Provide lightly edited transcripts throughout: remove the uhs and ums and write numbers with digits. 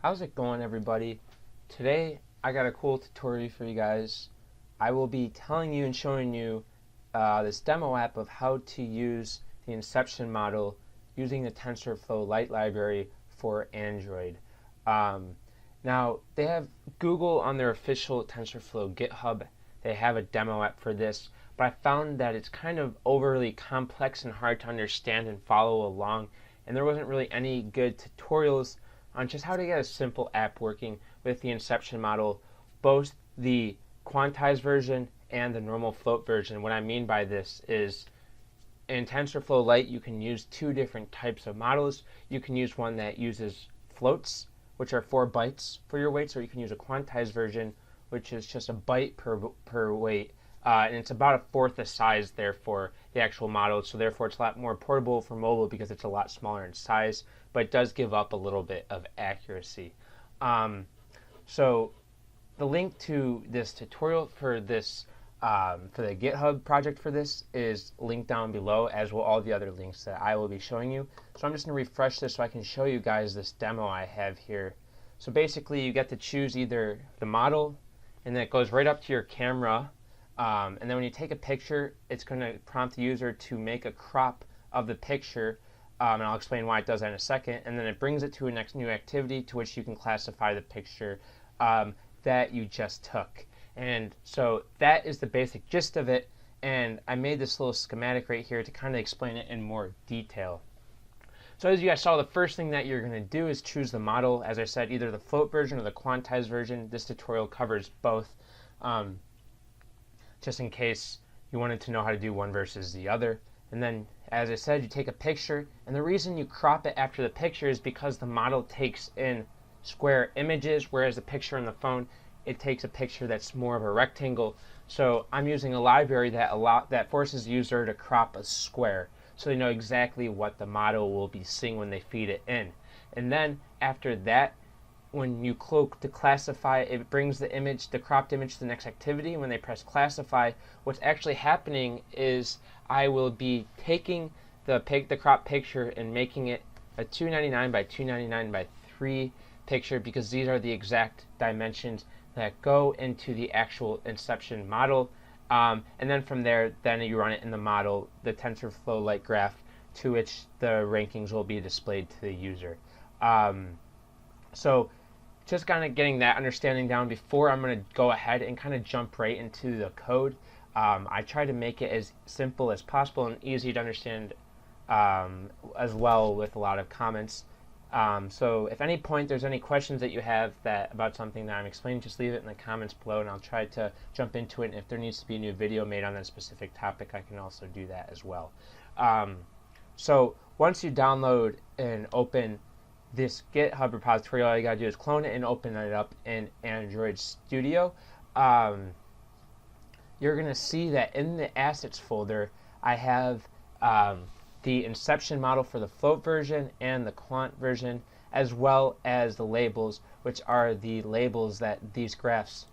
How's it going, everybody? Today I got a cool tutorial for you guys. I will be telling you and showing you this demo app of how to use the Inception model using the TensorFlow Lite library for Android. Now, they have Google on their official TensorFlow GitHub. They have a demo app for this, but I found that it's kind of overly complex and hard to understand and follow along, and there wasn't really any good tutorials on just how to get a simple app working with the Inception model, both the quantized version and the normal float version. What I mean by this is in TensorFlow Lite, you can use two different types of models. You can use one that uses floats, which are 4 bytes for your weights, or you can use a quantized version, which is just a byte per weight. And it's about a fourth the size, therefore, the actual model. So therefore, it's a lot more portable for mobile because it's a lot smaller in size, but it does give up a little bit of accuracy. So the link to this tutorial for this for the GitHub project for this is linked down below, as will all the other links that I will be showing you. So I'm just going to refresh this so I can show you guys this demo I have here. So basically, you get to choose either the model, and then it goes right up to your camera. And then when you take a picture, it's going to prompt the user to make a crop of the picture, and I'll explain why it does that in a second. And then it brings it to a next new activity to which you can classify the picture that you just took. And so that is the basic gist of it, and I made this little schematic right here to kind of explain it in more detail. So as you guys saw, the first thing that you're going to do is choose the model. As I said, either the float version or the quantized version. This tutorial covers both. Just in case you wanted to know how to do one versus the other. And then, as I said, you take a picture, and the reason you crop it after the picture is because the model takes in square images, whereas the picture on the phone, it takes a picture that's more of a rectangle. So I'm using a library that forces the user to crop a square, so they know exactly what the model will be seeing when they feed it in. And then after that, when you click to classify, it brings the image, the cropped image, to the next activity. When they press classify, what's actually happening is I will be taking the cropped picture and making it a 299 by 299 by 3 picture, because these are the exact dimensions that go into the actual Inception model. And then from there, then you run it in the model, the TensorFlow Lite graph, to which the rankings will be displayed to the user. So just kind of getting that understanding down before I'm going to go ahead and kind of jump right into the code. I try to make it as simple as possible and easy to understand as well, with a lot of comments. So if at any point there's any questions that you have about something that I'm explaining, just leave it in the comments below, and I'll try to jump into it. And if there needs to be a new video made on that specific topic, I can also do that as well. So once you download and open this GitHub repository, all you gotta do is clone it and open it up in Android Studio. You're gonna see that in the assets folder, I have the Inception model for the float version and the quant version, as well as the labels, which are the labels that these graphs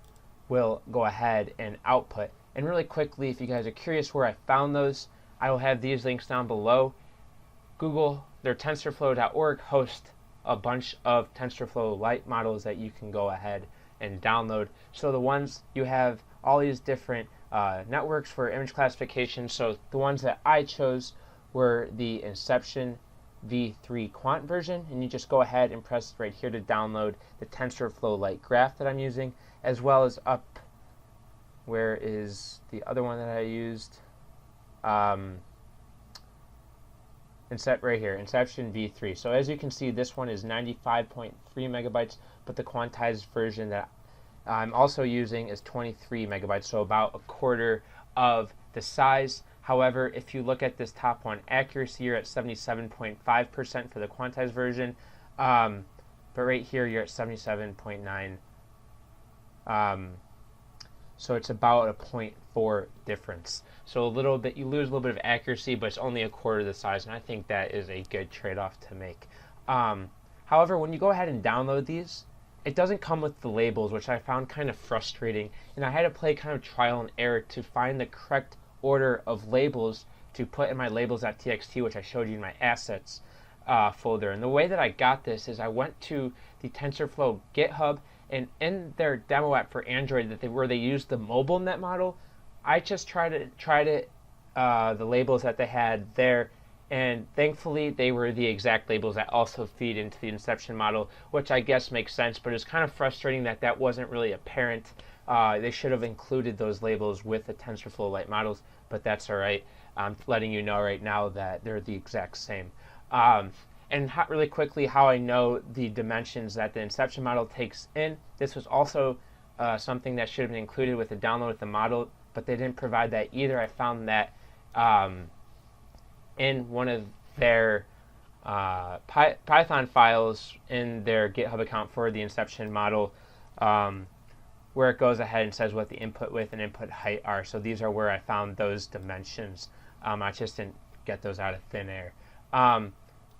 will go ahead and output. And really quickly, if you guys are curious where I found those, I will have these links down below. Google, their tensorflow.org host a bunch of TensorFlow Lite models that you can go ahead and download. So the ones you have all these different networks for image classification. So the ones that I chose were the Inception v3 quant version, and you just go ahead and press right here to download the TensorFlow Lite graph that I'm using, as well as up, where is the other one that I used? Right here, Inception v3. So as you can see, this one is 95.3 megabytes, but the quantized version that I'm also using is 23 megabytes, so about a quarter of the size. However, if you look at this top one, accuracy, you're at 77.5% for the quantized version, but right here you're at 77.9. So it's about a 0.4 difference. So a little bit, you lose a little bit of accuracy, but it's only a quarter the size, and I think that is a good trade-off to make. However, when you go ahead and download these, it doesn't come with the labels, which I found kind of frustrating, and I had to play kind of trial and error to find the correct order of labels to put in my labels.txt, which I showed you in my assets. folder. And the way that I got this is I went to the TensorFlow GitHub, and in their demo app for Android where they used the mobile net model, I just tried the labels that they had there, and thankfully they were the exact labels that also feed into the Inception model, which I guess makes sense, but it's kind of frustrating that that wasn't really apparent. They should have included those labels with the TensorFlow Lite models, but that's all right. I'm letting you know right now that they're the exact same. And really quickly, how I know the dimensions that the Inception model takes in. This was also something that should have been included with the download with the model, but they didn't provide that either. I found that in one of their Python files in their GitHub account for the Inception model, where it goes ahead and says what the input width and input height are. So these are where I found those dimensions. I just didn't get those out of thin air.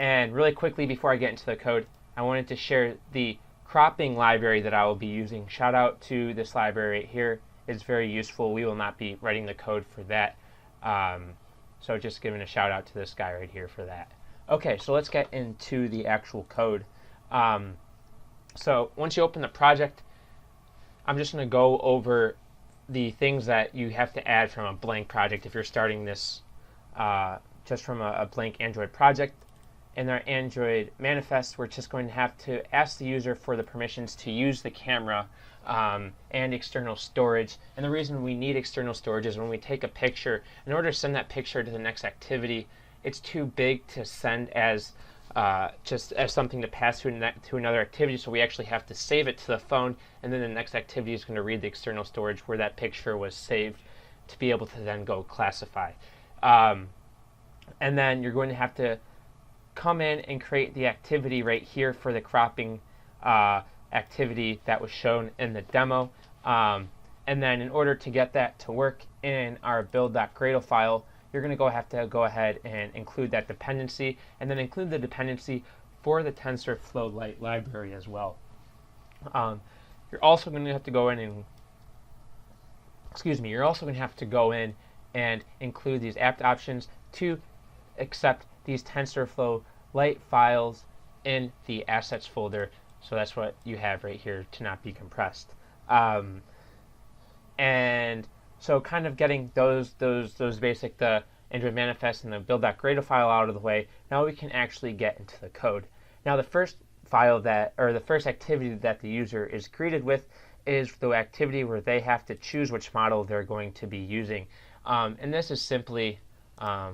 And really quickly, before I get into the code, I wanted to share the cropping library that I will be using. Shout out to this library right here. It's very useful. We will not be writing the code for that. So just giving a shout out to this guy right here for that. Okay, so let's get into the actual code. So once you open the project, I'm just going to go over the things that you have to add from a blank project if you're starting this just from a blank Android project. In our Android manifest, we're just going to have to ask the user for the permissions to use the camera and external storage. And the reason we need external storage is when we take a picture, in order to send that picture to the next activity, it's too big to send as just as something to pass to another activity, so we actually have to save it to the phone, and then the next activity is going to read the external storage where that picture was saved to be able to then go classify. And then you're going to have to come in and create the activity right here for the cropping activity that was shown in the demo. And then in order to get that to work in our build.gradle file, you're going to have to go ahead and include that dependency, and then include the dependency for the TensorFlow Lite library as well. You're also going to have to go in and include these apt options to accept these TensorFlow Lite files in the assets folder. So that's what you have right here, to not be compressed. And so kind of getting those basic, the Android manifest and the build.gradle file out of the way, now we can actually get into the code. Now the first file the first activity that the user is greeted with is the activity where they have to choose which model they're going to be using. And this is simply, I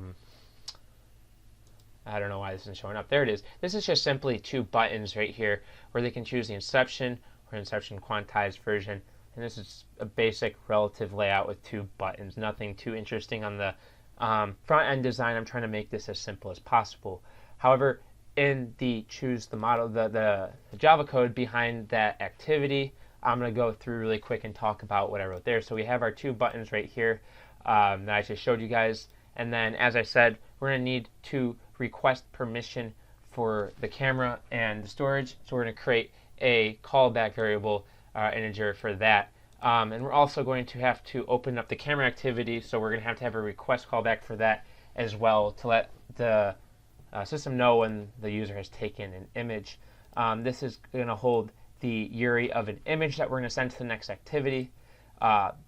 don't know why this isn't showing up. There it is. This is just simply two buttons right here where they can choose the Inception or Inception quantized version. And this is a basic relative layout with two buttons. Nothing too interesting on the front-end design. I'm trying to make this as simple as possible. However, in the choose the model, the Java code behind that activity, I'm going to go through really quick and talk about what I wrote there. So we have our two buttons right here that I just showed you guys. And then, as I said, we're going to need to request permission for the camera and the storage. So we're going to create a callback variable integer for that. And we're also going to have to open up the camera activity, so we're going to have a request callback for that as well to let the system know when the user has taken an image. This is going to hold the URI of an image that we're going to send to the next activity.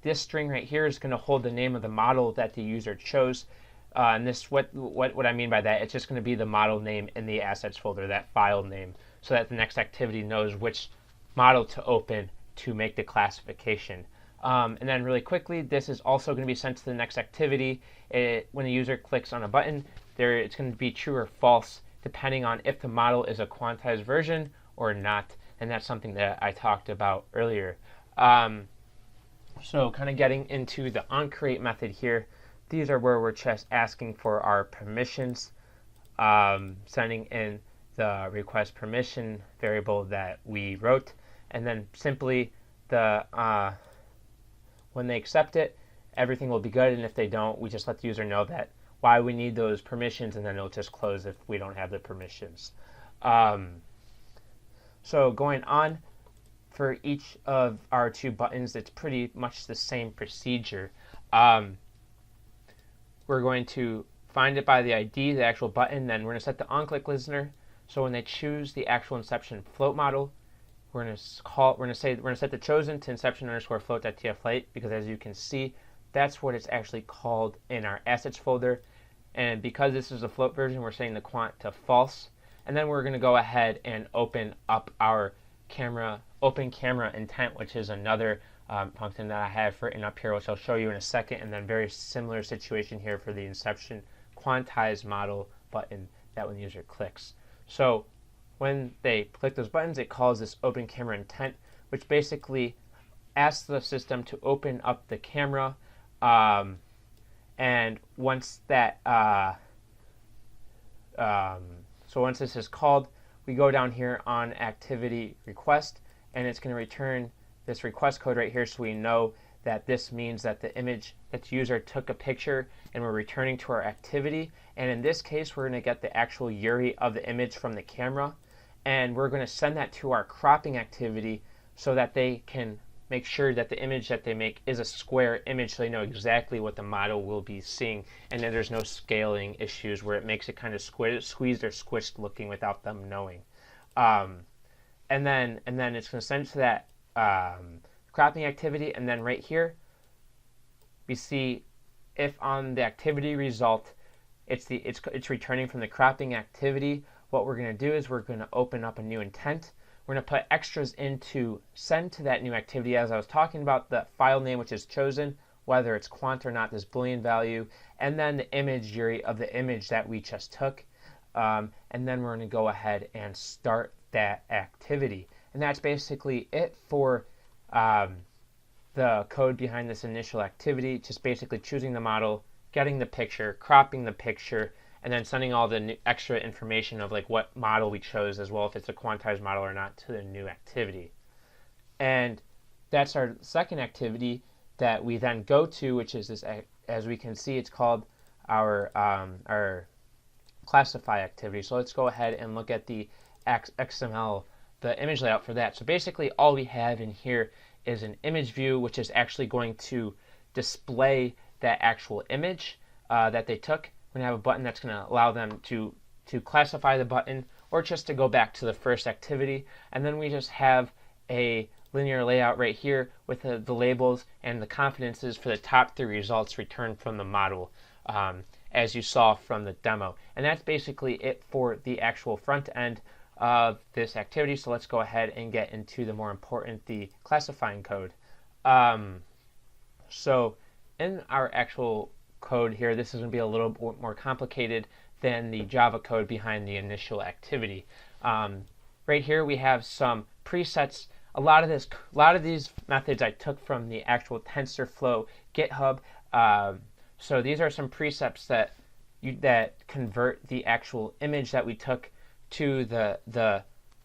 This string right here is going to hold the name of the model that the user chose. And this, what I mean by that, it's just going to be the model name in the assets folder, that file name, so that the next activity knows which model to open to make the classification. And then really quickly, this is also going to be sent to the next activity. When the user clicks on a button, it's going to be true or false, depending on if the model is a quantized version or not. And that's something that I talked about earlier. So kind of getting into the onCreate method here, these are where we're just asking for our permissions, sending in the request permission variable that we wrote, and then simply when they accept it, everything will be good, and if they don't, we just let the user know that why we need those permissions, and then it'll just close if we don't have the permissions. So going on, for each of our two buttons, it's pretty much the same procedure. We're going to find it by the ID, the actual button. Then we're going to set the onClick listener. So when they choose the actual Inception float model, we're going to set the chosen to Inception underscore float.tflite, because as you can see, that's what it's actually called in our assets folder. And because this is a float version, we're setting the quant to false. And then we're going to go ahead and open up our open camera intent, which is another function that I have written up here, which I'll show you in a second. And then very similar situation here for the Inception quantized model button that when the user clicks. So when they click those buttons, it calls this open camera intent, which basically asks the system to open up the camera. And once that, so once this is called, we go down here on activity request, and it's going to return this request code right here, so we know that this means that the user took a picture, and we're returning to our activity. And in this case, we're going to get the actual URI of the image from the camera, and we're going to send that to our cropping activity so that they can make sure that the image that they make is a square image, so they know exactly what the model will be seeing, and then there's no scaling issues where it makes it kind of squeezed or squished looking without them knowing. And then it's going to send it to that cropping activity, and then right here we see if on the activity result it's returning from the cropping activity. What we're going to do is we're going to open up a new intent. We're going to put extras in to send to that new activity, as I was talking about, the file name which is chosen, whether it's quant or not, this Boolean value, and then the image URI of the image that we just took. And then we're going to go ahead and start that activity. And that's basically it for the code behind this initial activity, just basically choosing the model, getting the picture, cropping the picture, and then sending all the extra information of like what model we chose as well, if it's a quantized model or not, to the new activity. And that's our second activity that we then go to, which is this, as we can see, it's called our classify activity. So let's go ahead and look at the XML, the image layout for that. So basically all we have in here is an image view, which is actually going to display that actual image that they took. We're going to have a button that's going to allow them to classify the button, or just to go back to the first activity. And then we just have a linear layout right here with the labels and the confidences for the top 3 results returned from the model, as you saw from the demo. And that's basically it for the actual front end of this activity. So let's go ahead and get into the more important, the classifying code. So in our actual code here, this is going to be a little bit more complicated than the Java code behind the initial activity. Right here we have some presets. A lot of these methods I took from the actual TensorFlow GitHub. So these are some precepts that convert the actual image that we took to the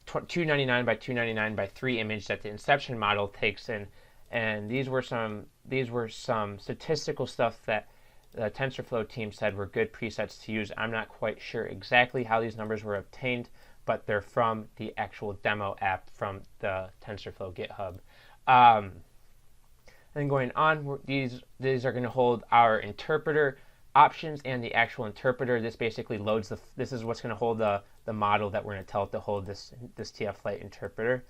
299 by 299 by 3 image that the Inception model takes in. And these were some statistical stuff that the TensorFlow team said were good presets to use. I'm not quite sure exactly how these numbers were obtained, but they're from the actual demo app from the TensorFlow GitHub. And going on, these are going to hold our interpreter options and the actual interpreter. This basically loads this is what's going to hold the model that we're going to tell it to hold, this TF-Lite interpreter.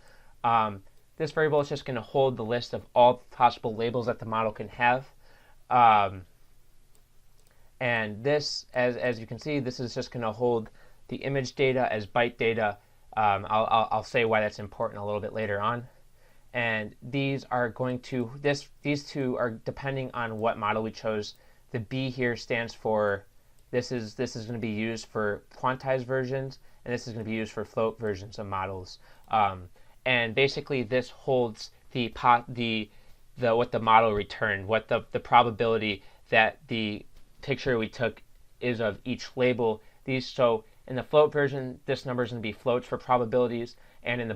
This variable is just going to hold the list of all possible labels that the model can have. And this, as you can see, this is just going to hold the image data as byte data. I'll say why that's important a little bit later on. And these are going to, these two are depending on what model we chose. The B here stands for, this is going to be used for quantized versions, and this is going to be used for float versions of models. And basically this holds what the model returned, what the probability that the picture we took is of each label. So in the float version, this number is going to be floats for probabilities, and in the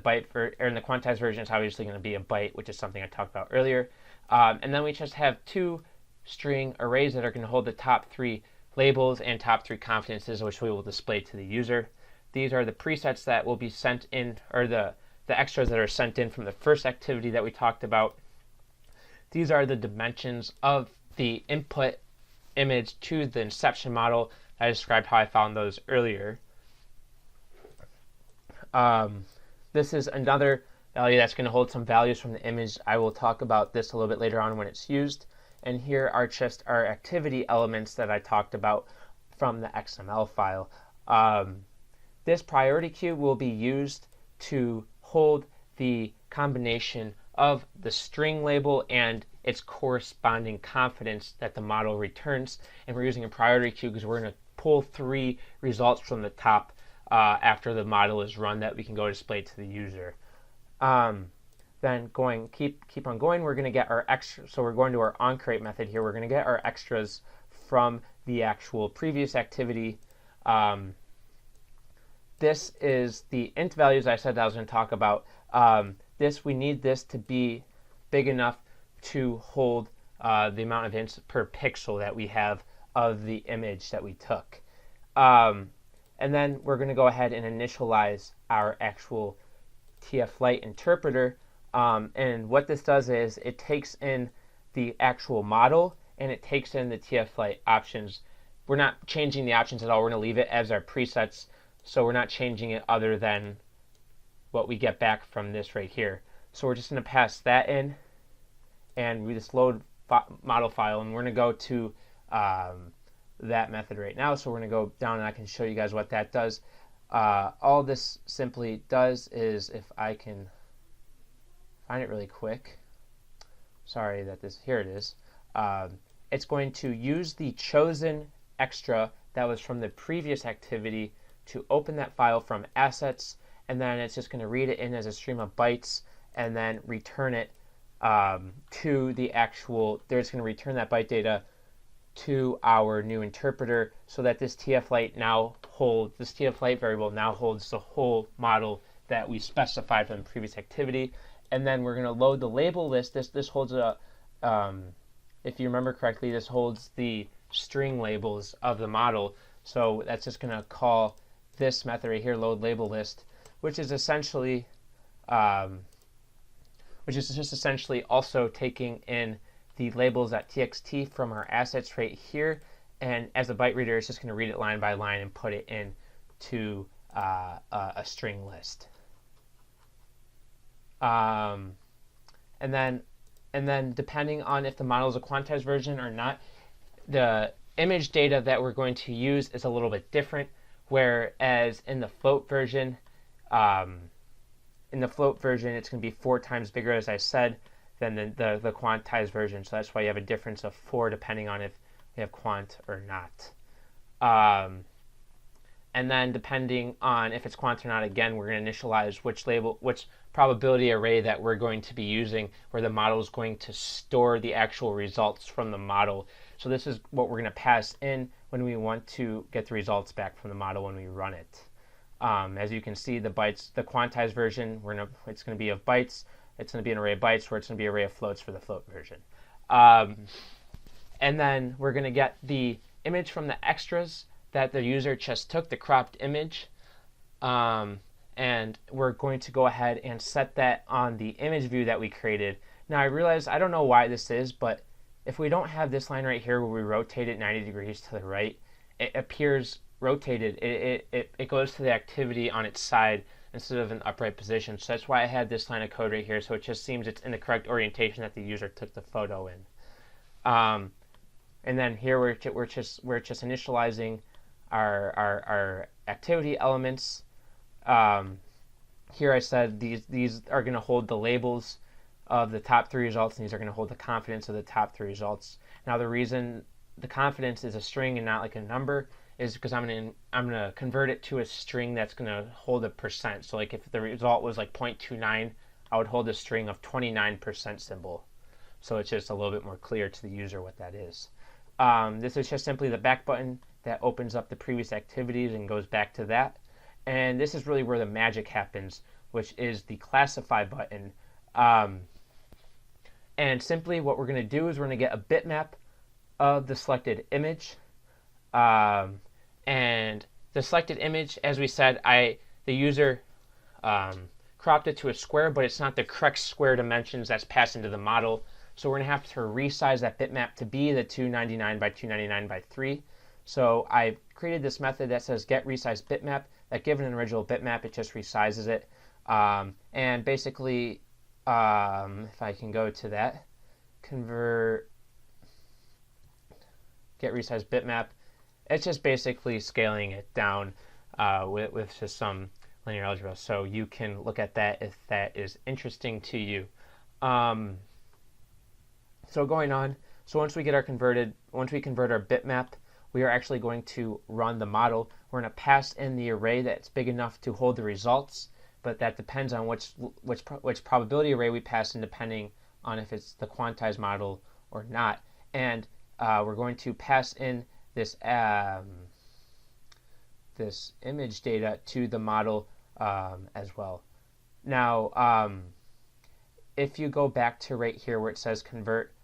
in the quantized version, it's obviously going to be a byte, which is something I talked about earlier. And then we just have 2 string arrays that are going to hold the top 3 labels and top 3 confidences, which we will display to the user. These are the presets that will be sent in, or the extras that are sent in from the first activity that we talked about. These are the dimensions of the input image to the Inception model. I described how I found those earlier. This is another value that's going to hold some values from the image. I will talk about this a little bit later on when it's used. And here are just our activity elements that I talked about from the XML file. This priority queue will be used to hold the combination of the string label and its corresponding confidence that the model returns. And we're using a priority queue because we're going to pull 3 results from the top after the model is run that we can go display to the user. Then keep on going, we're going to get our extra. So we're going to our onCreate method here. We're going to get our extras from the actual previous activity. This is the int values I said I was going to talk about. We need this to be big enough to hold the amount of ints per pixel that we have of the image that we took. And then we're going to go ahead and initialize our actual TF Lite interpreter. And what this does is it takes in the actual model and it takes in the TF Lite options. We're not changing the options at all. We're going to leave it as our presets. So we're not changing it other than what we get back from this right here. So we're just going to pass that in and we just load model file, and we're going to go to that method right now. So we're going to go down and I can show you guys what that does. All this simply does is, if I can find it really quick, sorry that here it is. It's going to use the chosen extra that was from the previous activity to open that file from assets, and then it's just going to read it in as a stream of bytes and then return it to the actual, there's going to return that byte data to our new interpreter, so that this TF Lite variable now holds the whole model that we specified from the previous activity. And then we're going to load the label list. This holds a, if you remember correctly, this holds the string labels of the model. So that's just going to call this method right here, load label list, which is essentially just essentially also taking in the labels.txt from our assets right here, and as a byte reader, it's just going to read it line by line and put it into a string list. And then depending on if the model is a quantized version or not, the image data that we're going to use is a little bit different. Whereas in the float version, it's going to be 4 times bigger, as I said, than the quantized version. So that's why you have a difference of 4 depending on if we have quant or not. And then depending on if it's quant or not, again, we're going to initialize which probability array that we're going to be using, where the model is going to store the actual results from the model. So this is what we're going to pass in when we want to get the results back from the model when we run it. As you can see, the quantized version, it's going to be of bytes. It's going to be an array of bytes, where it's going to be an array of floats for the float version. And then we're going to get the image from the extras that the user just took, the cropped image. And we're going to go ahead and set that on the image view that we created. Now I realize, I don't know why this is, but if we don't have this line right here where we rotate it 90 degrees to the right, it appears rotated. It goes to the activity on its side instead of an upright position. So that's why I had this line of code right here. So it just seems it's in the correct orientation that the user took the photo in. And then here we're just initializing our activity elements. Here I said these are going to hold the labels of the top 3 results, and these are going to hold the confidence of the top 3 results. Now the reason the confidence is a string and not like a number is because I'm going to convert it to a string that's going to hold a percent. So like if the result was like 0.29, I would hold a string of 29% symbol. So it's just a little bit more clear to the user what that is. This is just simply the back button that opens up the previous activities and goes back to that. And this is really where the magic happens, which is the classify button. And simply what we're going to do is we're going to get a bitmap of the selected image. And the selected image, as we said, the user cropped it to a square, but it's not the correct square dimensions that's passed into the model. So we're going to have to resize that bitmap to be the 299 by 299 by 3. So I created this method that says get resize bitmap. That given an original bitmap, it just resizes it. And basically, if I can go to that, convert get resize bitmap, it's just basically scaling it down with just some linear algebra. So you can look at that if that is interesting to you. So going on, so once we convert our bitmap, we are actually going to run the model. We're going to pass in the array that's big enough to hold the results, but that depends on which probability array we pass in, depending on if it's the quantized model or not. And we're going to pass in this this image data to the model as well. Now, if you go back to right here where it says convert,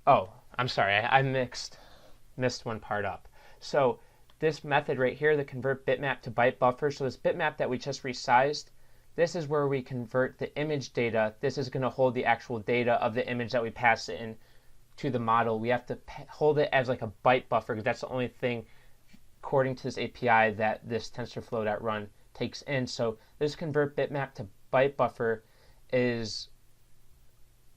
oh, I'm sorry, I missed one part up. So this method right here, the convert bitmap to byte buffer, so this bitmap that we just resized, this is where we convert the image data. This is going to hold the actual data of the image that we pass in to the model. We have to hold it as like a byte buffer, because that's the only thing, according to this API, that this TensorFlow.run takes in. So this convert bitmap to byte buffer is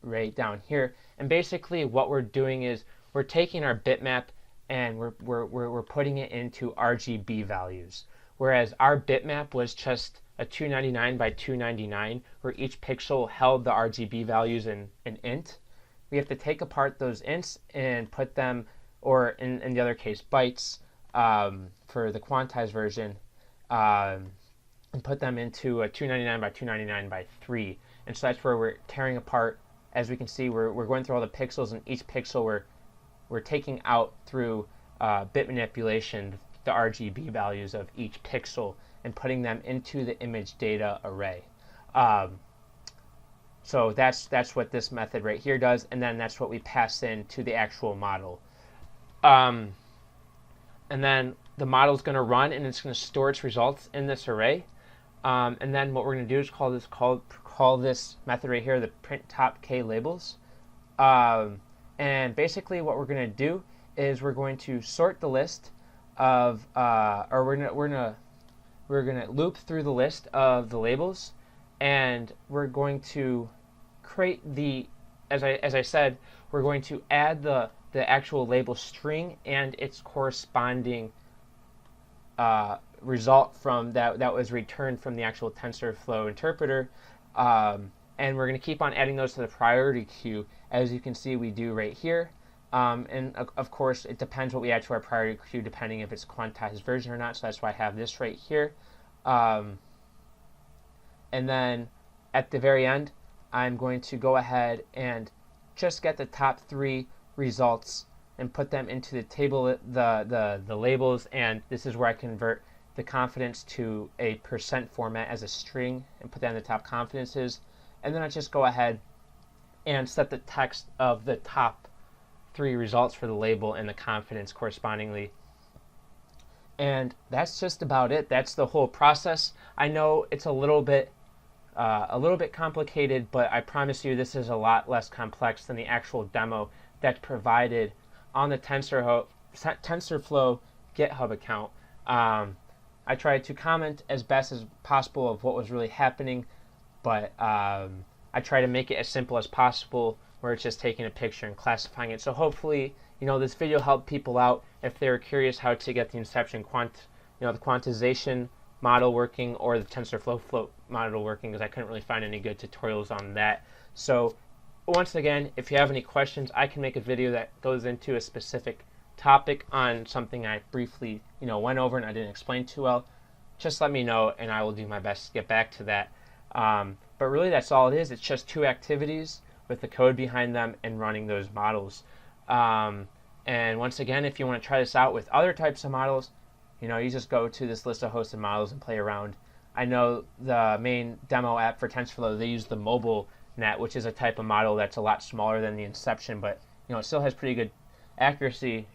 right down here. And basically what we're doing is we're taking our bitmap and we're putting it into RGB values. Whereas our bitmap was just a 299 by 299, where each pixel held the RGB values in an int. We have to take apart those ints and put them, or in the other case, bytes, for the quantized version, and put them into a 299 by 299 by 3. And so that's where we're tearing apart. As we can see, we're going through all the pixels, and each pixel we're taking out through bit manipulation the RGB values of each pixel and putting them into the image data array. So that's what this method right here does, and then that's what we pass in to the actual model. And then the model is going to run, and it's going to store its results in this array. And then what we're going to do is call this method right here the print top k labels. And basically what we're going to do is we're going to sort the list of, or we're gonna loop through the list of the labels, and we're going to create the, as I said, we're going to add the actual label string and its corresponding result from that was returned from the actual TensorFlow interpreter, and we're going to keep on adding those to the priority queue, as you can see we do right here. And of course, it depends what we add to our priority queue, depending if it's a quantized version or not. So that's why I have this right here. And then at the very end, I'm going to go ahead and just get the top 3 results and put them into the table, the labels. And this is where I convert the confidence to a % format as a string and put that in the top confidences. And then I just go ahead and set the text of the top 3 results for the label and the confidence correspondingly. And that's just about it. That's the whole process. I know it's a little bit complicated, but I promise you this is a lot less complex than the actual demo that's provided on the TensorFlow GitHub account. I tried to comment as best as possible of what was really happening, but I try to make it as simple as possible, where it's just taking a picture and classifying it. So hopefully, this video helped people out if they were curious how to get the Inception the quantization model working, or the TensorFlow float model working, because I couldn't really find any good tutorials on that. So once again, if you have any questions, I can make a video that goes into a specific topic on something I briefly went over and I didn't explain too well. Just let me know, and I will do my best to get back to that. But really, that's all it is. It's just 2 activities with the code behind them and running those models. And once again, if you want to try this out with other types of models, you just go to this list of hosted models and play around. I know the main demo app for TensorFlow, they use the mobile net, which is a type of model that's a lot smaller than the Inception, but it still has pretty good accuracy,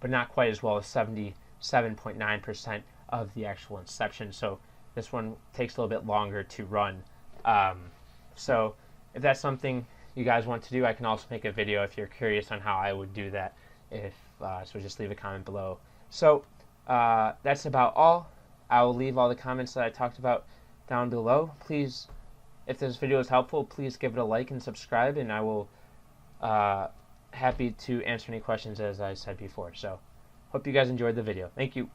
but not quite as well as 77.9% of the actual Inception. So this one takes a little bit longer to run. So if that's something you guys want to do, I can also make a video if you're curious on how I would do that. So just leave a comment below. So That's about all. I will leave all the comments that I talked about down below. Please, if this video is helpful, please give it a like and subscribe, and I will happy to answer any questions as I said before. So hope you guys enjoyed the video. Thank you.